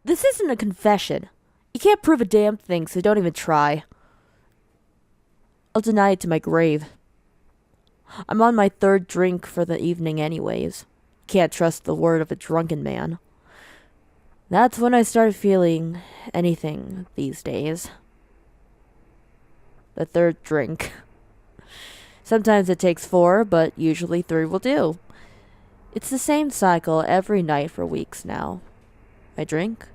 This isn't a confession. You can't prove a damn thing, so don't even try. I'll deny it to my grave. I'm on my third drink for the evening anyways. Can't trust the word of a drunken man. That's when I start feeling anything these days. The third drink. Sometimes it takes 4, but usually 3 will do. It's the same cycle every night for weeks now. I drink,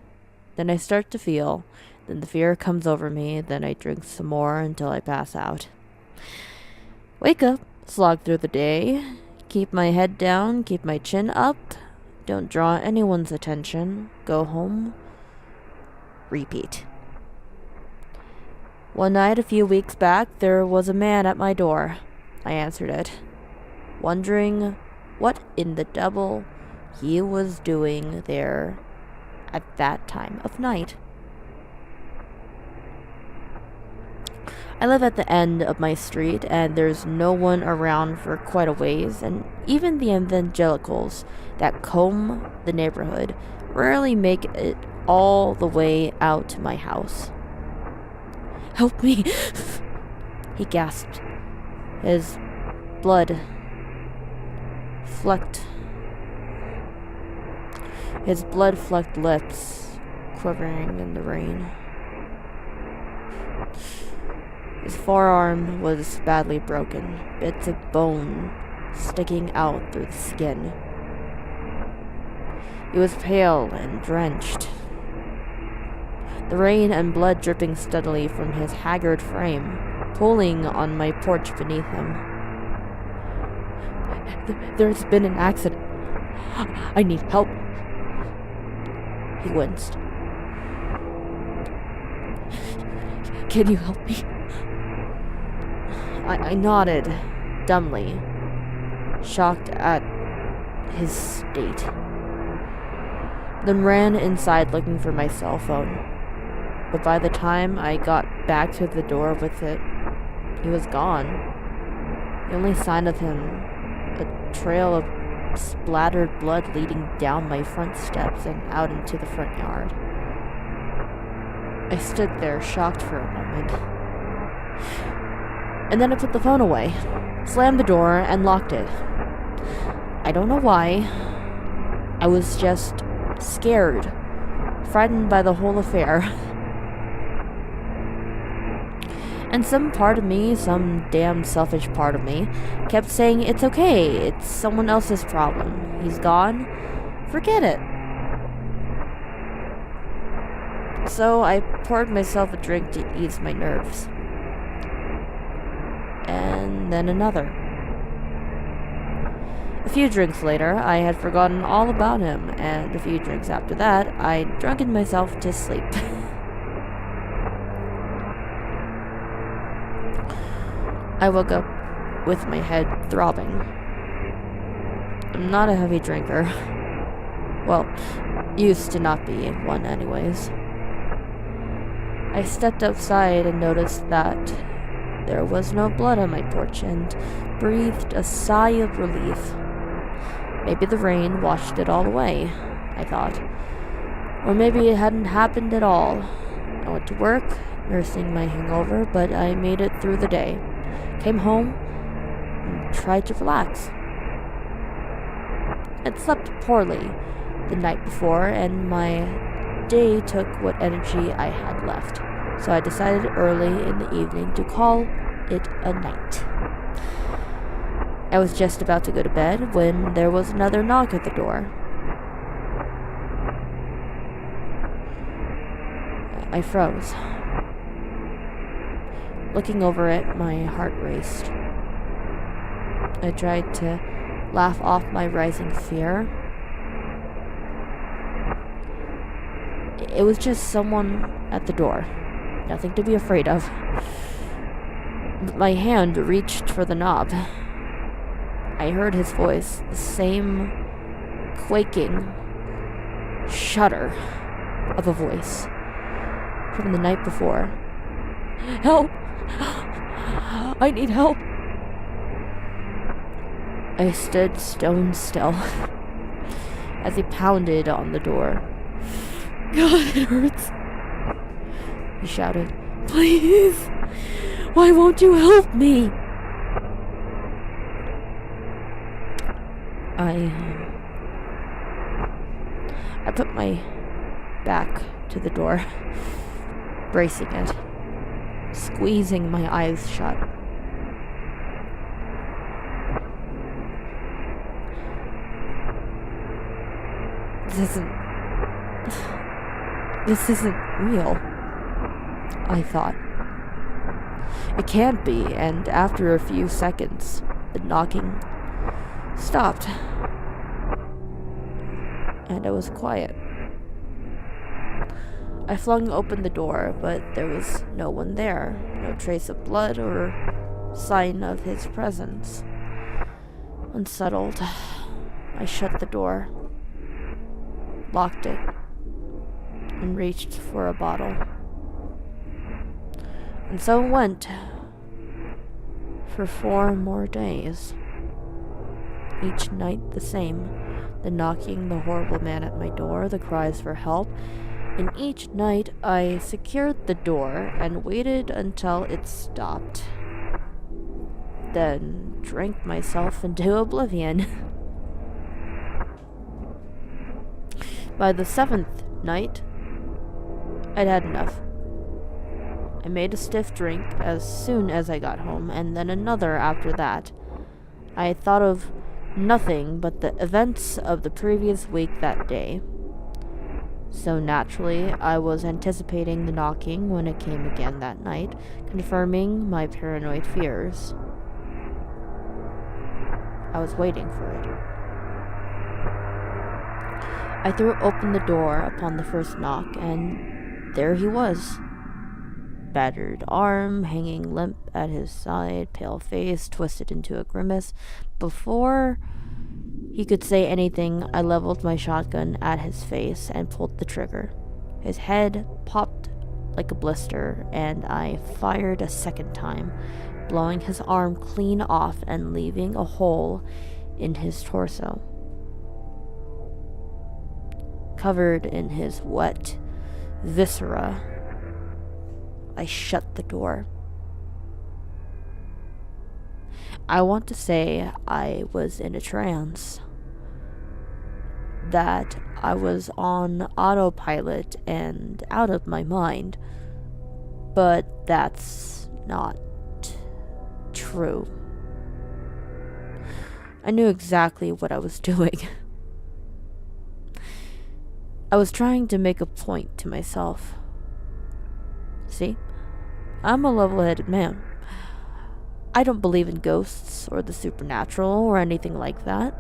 then I start to feel, then the fear comes over me, then I drink some more until I pass out. Wake up, slog through the day, keep my head down, keep my chin up, don't draw anyone's attention, go home, repeat. One night a few weeks back, there was a man at my door. I answered it, wondering what in the devil he was doing there at that time of night. I live at the end of my street, and there's no one around for quite a ways, and even the evangelicals that comb the neighborhood rarely make it all the way out to my house. "Help me!" he gasped. His blood flecked lips quivering in the rain. His forearm was badly broken, bits of bone sticking out through the skin. He was pale and drenched, the rain and blood dripping steadily from his haggard frame, pulling on my porch beneath him. "There's been an accident. I need help." He winced. "Can you help me?" I nodded, dumbly, shocked at his state. Then ran inside looking for my cell phone. But by the time I got back to the door with it, he was gone. The only sign of him, a trail of splattered blood leading down my front steps and out into the front yard. I stood there, shocked for a moment. And then I put the phone away, slammed the door, and locked it. I don't know why. I was just scared, frightened by the whole affair. And some part of me, some damn selfish part of me, kept saying it's okay, it's someone else's problem. He's gone, forget it. So I poured myself a drink to ease my nerves. And then another. A few drinks later, I had forgotten all about him, and a few drinks after that, I'd drunken myself to sleep. I woke up with my head throbbing. I'm not a heavy drinker. Well, used to not be one anyways. I stepped outside and noticed that there was no blood on my porch and breathed a sigh of relief. Maybe the rain washed it all away, I thought. Or maybe it hadn't happened at all. I went to work, nursing my hangover, but I made it through the day. Came home and tried to relax. I'd slept poorly the night before, and my day took what energy I had left. So I decided early in the evening to call it a night. I was just about to go to bed when there was another knock at the door. I froze. Looking over it, my heart raced. I tried to laugh off my rising fear. It was just someone at the door. Nothing to be afraid of. My hand reached for the knob. I heard his voice, the same quaking shudder of a voice from the night before. "Help! I need help!" I stood stone still as he pounded on the door. God, it hurts. He shouted. Please! Why won't you help me? I put my back to the door, bracing it, squeezing my eyes shut. This isn't real, I thought. It can't be, and after a few seconds, the knocking stopped, and it was quiet. I flung open the door, but there was no one there, no trace of blood or sign of his presence. Unsettled, I shut the door, locked it, and reached for a bottle. And so it went for 4 more days. Each night the same. The knocking, the horrible man at my door, the cries for help. And each night I secured the door and waited until it stopped. Then drank myself into oblivion. By the 7th night, I'd had enough. I made a stiff drink as soon as I got home, and then another after that. I had thought of nothing but the events of the previous week that day. So naturally, I was anticipating the knocking when it came again that night, confirming my paranoid fears. I was waiting for it. I threw open the door upon the first knock, and there he was. Battered arm, hanging limp at his side, pale face twisted into a grimace. Before he could say anything, I leveled my shotgun at his face and pulled the trigger. His head popped like a blister, and I fired a second time, blowing his arm clean off and leaving a hole in his torso. Covered in his wet viscera, I shut the door. I want to say I was in a trance, that I was on autopilot and out of my mind, but that's not true. I knew exactly what I was doing. I was trying to make a point to myself. See, I'm a level-headed man. I don't believe in ghosts or the supernatural or anything like that.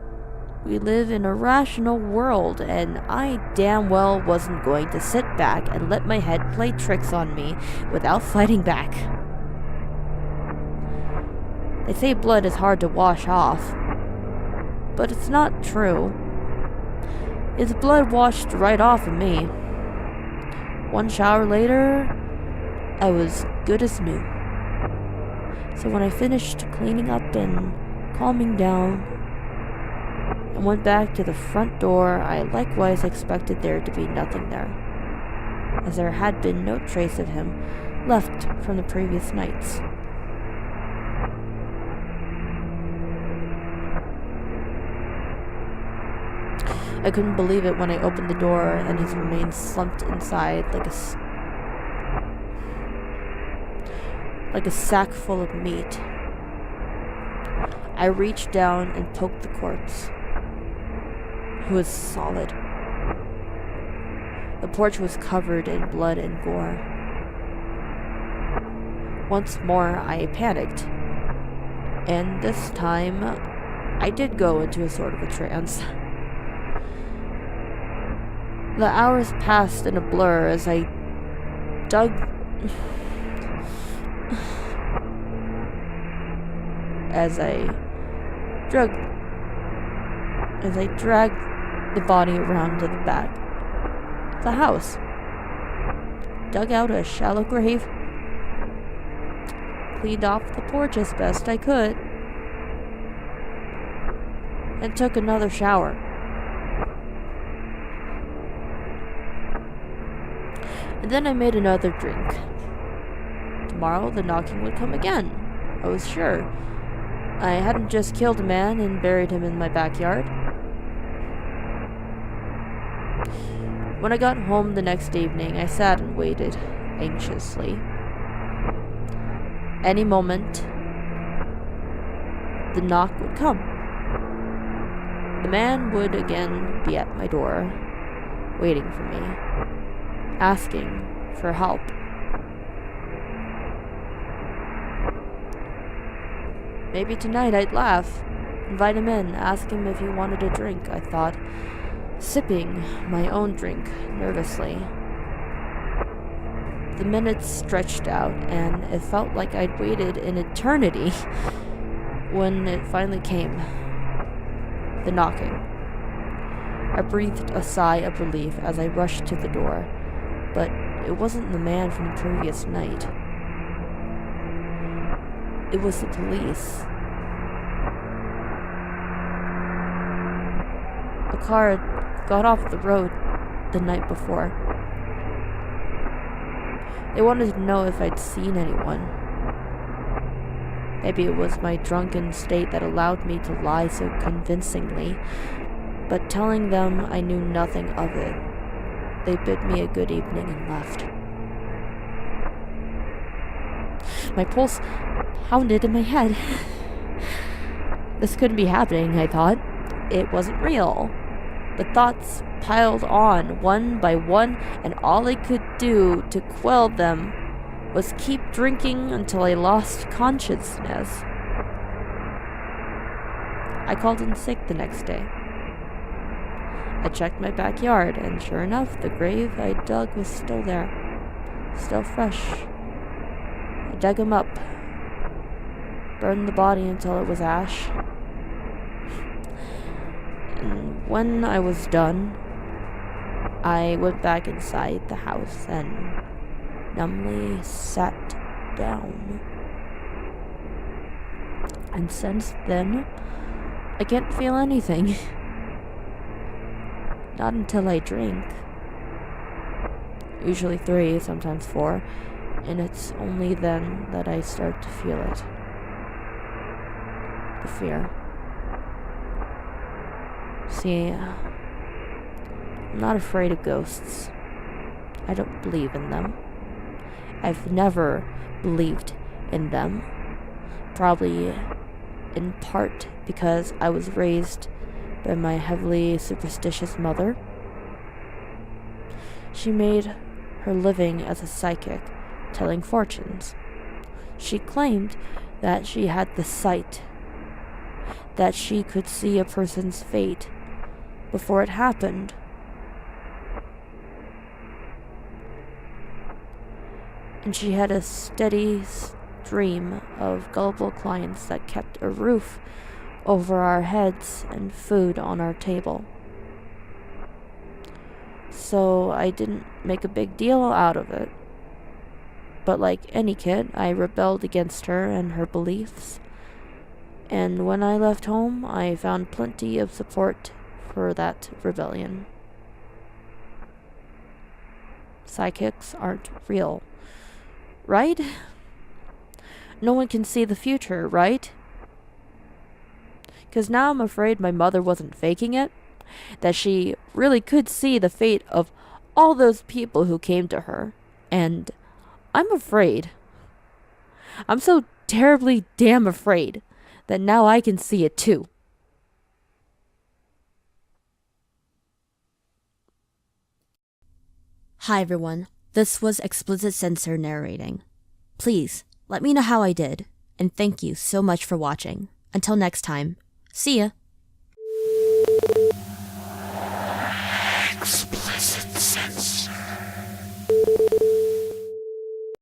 We live in a rational world, and I damn well wasn't going to sit back and let my head play tricks on me without fighting back. They say blood is hard to wash off, but it's not true. His blood washed right off of me. One shower later, I was good as new. So when I finished cleaning up and calming down and went back to the front door, I likewise expected there to be nothing there, as there had been no trace of him left from the previous nights. I couldn't believe it when I opened the door and his remains slumped inside like a sack full of meat. I reached down and poked the corpse. It was solid. The porch was covered in blood and gore. Once more, I panicked, and this time, I did go into a sort of a trance. The hours passed in a blur as I dragged the body around to the back of the house, dug out a shallow grave, cleaned off the porch as best I could, and took another shower. And then I made another drink. Tomorrow the knocking would come again. I was sure. I hadn't just killed a man and buried him in my backyard. When I got home the next evening, I sat and waited anxiously. Any moment, the knock would come. The man would again be at my door, waiting for me, asking for help. Maybe tonight I'd laugh, invite him in, ask him if he wanted a drink, I thought, sipping my own drink nervously. The minutes stretched out, and it felt like I'd waited an eternity when it finally came. The knocking. I breathed a sigh of relief as I rushed to the door, but it wasn't the man from the previous night. It was the police. A car had got off the road the night before. They wanted to know if I'd seen anyone. Maybe it was my drunken state that allowed me to lie so convincingly, but telling them I knew nothing of it, they bid me a good evening and left. My pulse pounded in my head. This couldn't be happening, I thought. It wasn't real. The thoughts piled on, one by one, and all I could do to quell them was keep drinking until I lost consciousness. I called in sick the next day. I checked my backyard, and sure enough, the grave I dug was still there, still fresh. I dug him up, burned the body until it was ash. And when I was done, I went back inside the house and numbly sat down. And since then, I can't feel anything. Not until I drink. Usually 3, sometimes 4, and it's only then that I start to feel it. The fear. See, I'm not afraid of ghosts. I don't believe in them. I've never believed in them. Probably in part because I was raised by my heavily superstitious mother. She made her living as a psychic, telling fortunes. She claimed that she had the sight, that she could see a person's fate before it happened. And she had a steady stream of gullible clients that kept a roof over our heads and food on our table. So I didn't make a big deal out of it. But like any kid, I rebelled against her and her beliefs. And when I left home, I found plenty of support for that rebellion. Psychics aren't real, right? No one can see the future, right? Because now I'm afraid my mother wasn't faking it, that she really could see the fate of all those people who came to her, and I'm afraid. I'm so terribly damn afraid that now I can see it too. Hi everyone, this was Explicit Censor narrating. Please, let me know how I did, and thank you so much for watching. Until next time, see ya!